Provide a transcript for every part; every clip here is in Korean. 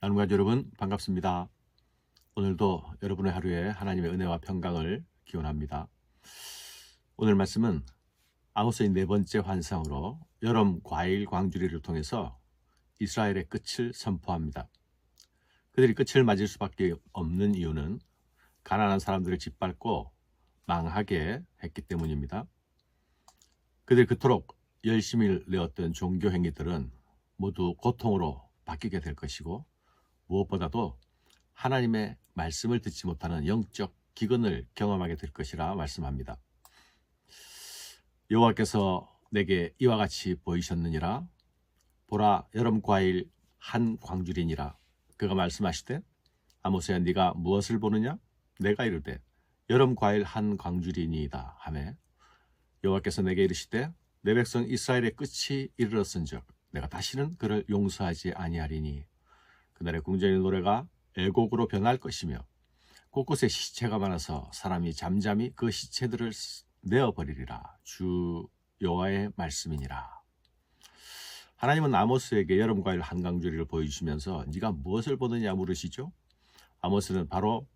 나눔가 여러분 반갑습니다. 오늘도 여러분의 하루에 하나님의 은혜와 평강을 기원합니다. 오늘 말씀은 아모스의 네 번째 환상으로 여름 과일 광주리를 통해서 이스라엘의 끝을 선포합니다. 그들이 끝을 맞을 수밖에 없는 이유는 가난한 사람들을 짓밟고 망하게 했기 때문입니다. 그들이 그토록 열심히 내었던 종교 행위들은 모두 고통으로 바뀌게 될 것이고, 무엇보다도 하나님의 말씀을 듣지 못하는 영적 기근을 경험하게 될 것이라 말씀합니다. 여호와께서 내게 이와 같이 보이셨느니라. 보라, 여름 과일 한 광주리니라. 그가 말씀하시되, 아모스야, 네가 무엇을 보느냐? 내가 이르되 여름 과일 한 광주리니이다 하매, 여호와께서 내게 이르시되, 내 백성 이스라엘의 끝이 이르렀은즉 내가 다시는 그를 용서하지 아니하리니, 그날의 궁전의 노래가 애곡으로 변할 것이며 곳곳에 시체가 많아서 사람이 잠잠히 그 시체들을 내어버리리라. 주 여호와의 말씀이니라. 하나님은 아모스에게 여름과일 한강주리를 보여주시면서 네가 무엇을 보느냐 물으시죠. 아모스는 바로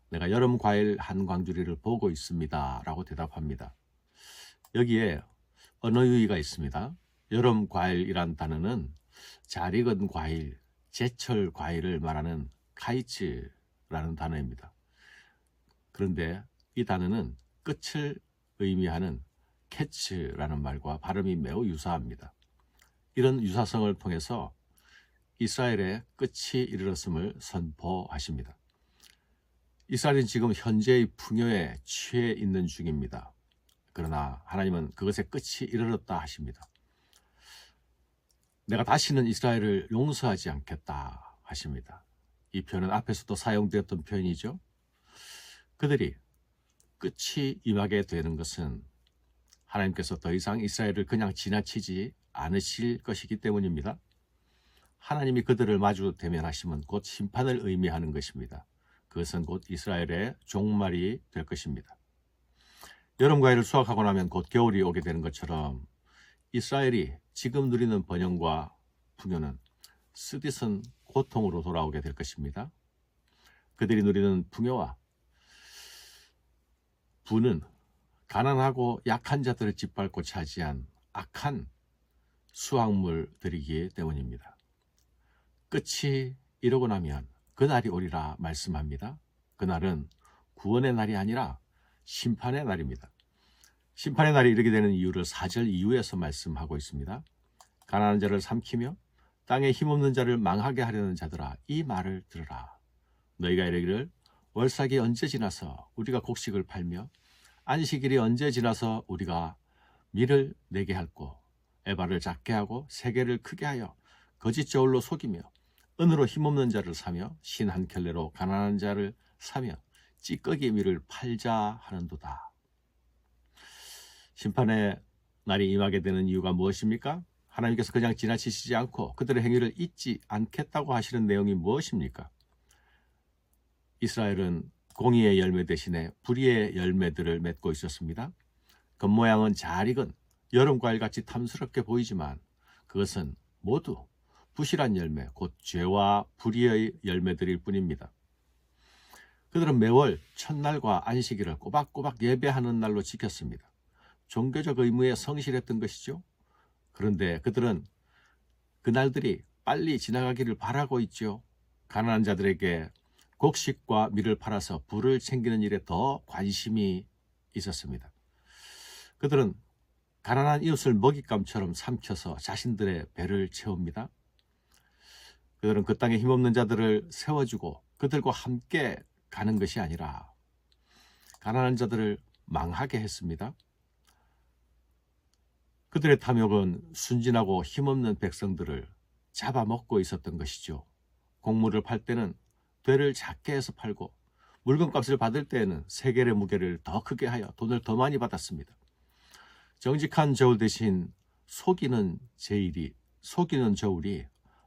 내가 여름과일 한강주리를 보고 있습니다 라고 대답합니다. 여기에 언어 유희가 있습니다. 여름과일이란 단어는 잘 익은 과일, 제철 과일을 말하는 카이츠라는 단어입니다. 그런데 이 단어는 끝을 의미하는 캐츠라는 말과 발음이 매우 유사합니다. 이런 유사성을 통해서 이스라엘의 끝이 이르렀음을 선포하십니다. 이스라엘은 지금 현재의 풍요에 취해 있는 중입니다. 그러나 하나님은 그것의 끝이 이르렀다 하십니다. 내가 다시는 이스라엘을 용서하지 않겠다 하십니다. 이 표현은 앞에서도 사용되었던 표현이죠. 그들이 끝이 임하게 되는 것은 하나님께서 더 이상 이스라엘을 그냥 지나치지 않으실 것이기 때문입니다. 하나님이 그들을 마주 대면하시면 곧 심판을 의미하는 것입니다. 그것은 곧 이스라엘의 종말이 될 것입니다. 여름 과일을 수확하고 나면 곧 겨울이 오게 되는 것처럼 이스라엘이 지금 누리는 번영과 풍요는 쓰디쓴 고통으로 돌아오게 될 것입니다. 그들이 누리는 풍요와 부는 가난하고 약한 자들을 짓밟고 차지한 악한 수확물들이기 때문입니다. 끝이 이르고 나면 그날이 오리라 말씀합니다. 그날은 구원의 날이 아니라 심판의 날입니다. 심판의 날이 이르게 되는 이유를 4절 이후에서 말씀하고 있습니다. 가난한 자를 삼키며 땅에 힘없는 자를 망하게 하려는 자들아, 이 말을 들으라. 너희가 이르기를 월삭이 언제 지나서 우리가 곡식을 팔며 안식일이 언제 지나서 우리가 밀을 내게 할꼬, 에바를 작게 하고 세계를 크게 하여 거짓 저울로 속이며 은으로 힘없는 자를 사며 신 한 켤레로 가난한 자를 사며 찌꺼기 밀을 팔자 하는도다. 심판의 날이 임하게 되는 이유가 무엇입니까? 하나님께서 그냥 지나치시지 않고 그들의 행위를 잊지 않겠다고 하시는 내용이 무엇입니까? 이스라엘은 공의의 열매 대신에 불의의 열매들을 맺고 있었습니다. 겉모양은 잘 익은 여름과일같이 탐스럽게 보이지만 그것은 모두 부실한 열매, 곧 죄와 불의의 열매들일 뿐입니다. 그들은 매월 첫날과 안식일을 꼬박꼬박 예배하는 날로 지켰습니다. 종교적 의무에 성실했던 것이죠. 그런데 그들은 그날들이 빨리 지나가기를 바라고 있죠. 가난한 자들에게 곡식과 밀을 팔아서 부를 챙기는 일에 더 관심이 있었습니다. 그들은 가난한 이웃을 먹잇감처럼 삼켜서 자신들의 배를 채웁니다. 그들은 그 땅에 힘없는 자들을 세워주고 그들과 함께 가는 것이 아니라 가난한 자들을 망하게 했습니다. 그들의 탐욕은 순진하고 힘없는 백성들을 잡아먹고 있었던 것이죠. 곡물을 팔 때는 되를 작게 해서 팔고 물건값을 받을 때에는 세겔의 무게를 더 크게 하여 돈을 더 많이 받았습니다. 정직한 저울 대신 속이는 저울이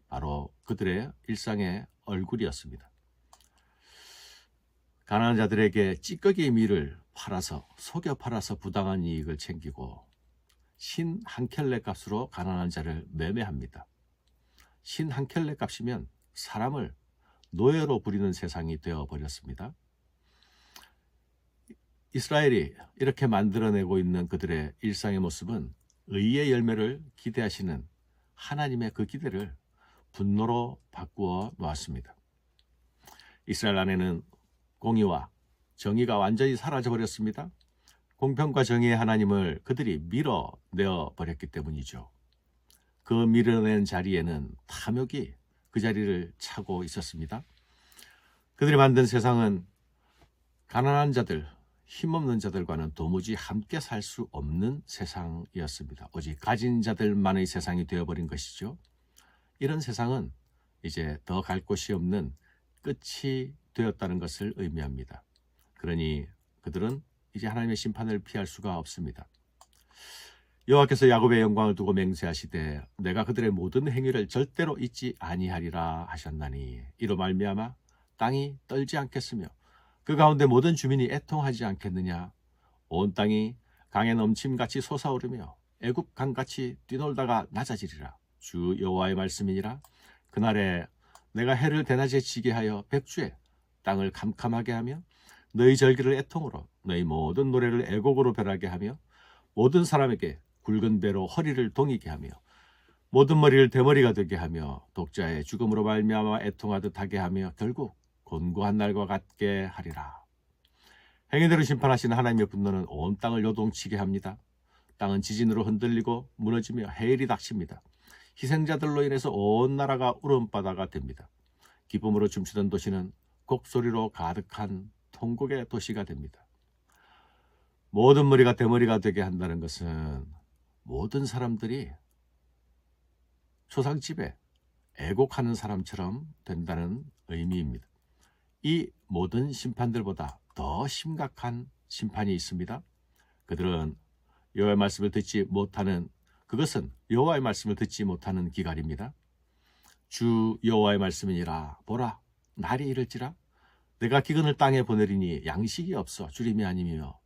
바로 그들의 일상의 얼굴이었습니다. 가난한 자들에게 찌꺼기 밀을 속여 팔아서 부당한 이익을 챙기고 신 한 켤레 값으로 가난한 자를 매매합니다. 신 한 켤레 값이면 사람을 노예로 부리는 세상이 되어버렸습니다. 이스라엘이 이렇게 만들어내고 있는 그들의 일상의 모습은 의의 열매를 기대하시는 하나님의 그 기대를 분노로 바꾸어 놓았습니다. 이스라엘 안에는 공의와 정의가 완전히 사라져버렸습니다. 공평과 정의의 하나님을 그들이 밀어내어 버렸기 때문이죠. 그 밀어낸 자리에는 탐욕이 그 자리를 차고 있었습니다. 그들이 만든 세상은 가난한 자들, 힘없는 자들과는 도무지 함께 살 수 없는 세상이었습니다. 오직 가진 자들만의 세상이 되어버린 것이죠. 이런 세상은 이제 더 갈 곳이 없는 끝이 되었다는 것을 의미합니다. 그러니 그들은 이제 하나님의 심판을 피할 수가 없습니다. 여호와께서 야곱의 영광을 두고 맹세하시되 내가 그들의 모든 행위를 절대로 잊지 아니하리라 하셨나니 이로 말미암아 땅이 떨지 않겠으며 그 가운데 모든 주민이 애통하지 않겠느냐. 온 땅이 강에 넘침같이 솟아오르며 애굽 강같이 뛰놀다가 낮아지리라. 주 여호와의 말씀이니라. 그날에 내가 해를 대낮에 지게 하여 백주에 땅을 캄캄하게 하며 너희 절기를 애통으로 너희 모든 노래를 애곡으로 벼라게 하며 모든 사람에게 굵은 배로 허리를 동이게 하며 모든 머리를 대머리가 되게 하며 독자의 죽음으로 말미암아 애통하듯 하게 하며 결국 곤고한 날과 같게 하리라. 행위대로 심판하시는 하나님의 분노는 온 땅을 요동치게 합니다. 땅은 지진으로 흔들리고 무너지며 해일이 닥칩니다. 희생자들로 인해서 온 나라가 울음바다가 됩니다. 기쁨으로 춤추던 도시는 곡소리로 가득한 통곡의 도시가 됩니다. 모든 머리가 대머리가 되게 한다는 것은 모든 사람들이 초상집에 애곡하는 사람처럼 된다는 의미입니다. 이 모든 심판들보다 더 심각한 심판이 있습니다. 그들은 여호와의 말씀을 듣지 못하는 그것은 여호와의 말씀을 듣지 못하는 기갈입니다. 주 여호와의 말씀이니라. 보라 날이 이를지라 내가 기근을 땅에 보내리니 양식이 없어 주림이 아니며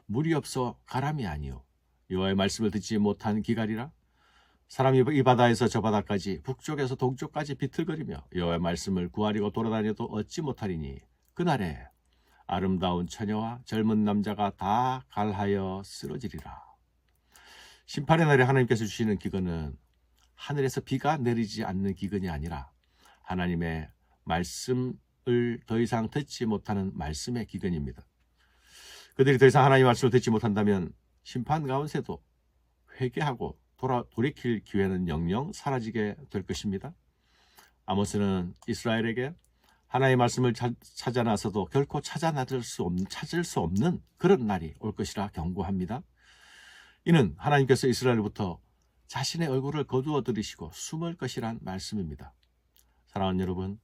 물이 없어 가람이 아니요 여호와의 말씀을 듣지 못한 기갈이라. 사람이 이 바다에서 저 바다까지 북쪽에서 동쪽까지 비틀거리며 여호와의 말씀을 구하려고 돌아다녀도 얻지 못하리니 그날에 아름다운 처녀와 젊은 남자가 다 갈하여 쓰러지리라. 심판의 날에 하나님께서 주시는 기근은 하늘에서 비가 내리지 않는 기근이 아니라 하나님의 말씀을 더 이상 듣지 못하는 말씀의 기근입니다. 그들이 더 이상 하나님의 말씀을 듣지 못한다면 심판 가운데도 회개하고 돌이킬 기회는 영영 사라지게 될 것입니다. 아모스는 이스라엘에게 하나님의 말씀을 찾아 나서도 결코 찾을 수 없는 그런 날이 올 것이라 경고합니다. 이는 하나님께서 이스라엘로부터 자신의 얼굴을 거두어 들이시고 숨을 것이란 말씀입니다. 사랑하는 여러분,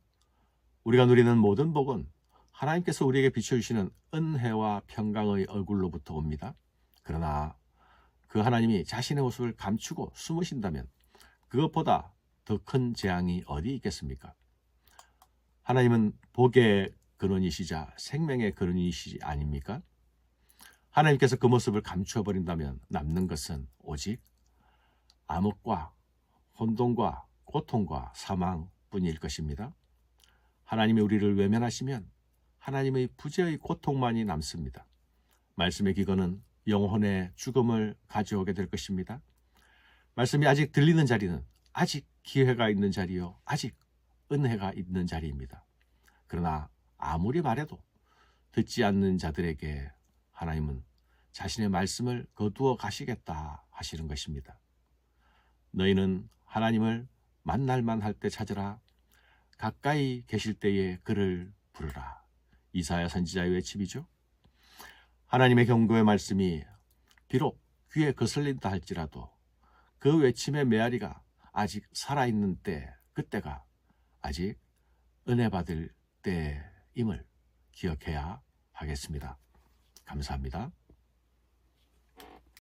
우리가 누리는 모든 복은 하나님께서 우리에게 비춰주시는 은혜와 평강의 얼굴로부터 옵니다. 그러나 그 하나님이 자신의 모습을 감추고 숨으신다면 그것보다 더 큰 재앙이 어디 있겠습니까? 하나님은 복의 근원이시자 생명의 근원이시지 아닙니까? 하나님께서 그 모습을 감추어 버린다면 남는 것은 오직 암흑과 혼돈과 고통과 사망뿐일 것입니다. 하나님이 우리를 외면하시면 하나님의 부재의 고통만이 남습니다. 말씀의 기근은 영혼의 죽음을 가져오게 될 것입니다. 말씀이 아직 들리는 자리는 아직 기회가 있는 자리요, 아직 은혜가 있는 자리입니다. 그러나 아무리 말해도 듣지 않는 자들에게 하나님은 자신의 말씀을 거두어 가시겠다 하시는 것입니다. 너희는 하나님을 만날만 할 때 찾으라. 가까이 계실 때에 그를 부르라. 이사야 선지자의 외침이죠. 하나님의 경고의 말씀이 비록 귀에 거슬린다 할지라도 그 외침의 메아리가 아직 살아있는 때, 그때가 아직 은혜 받을 때임을 기억해야 하겠습니다. 감사합니다.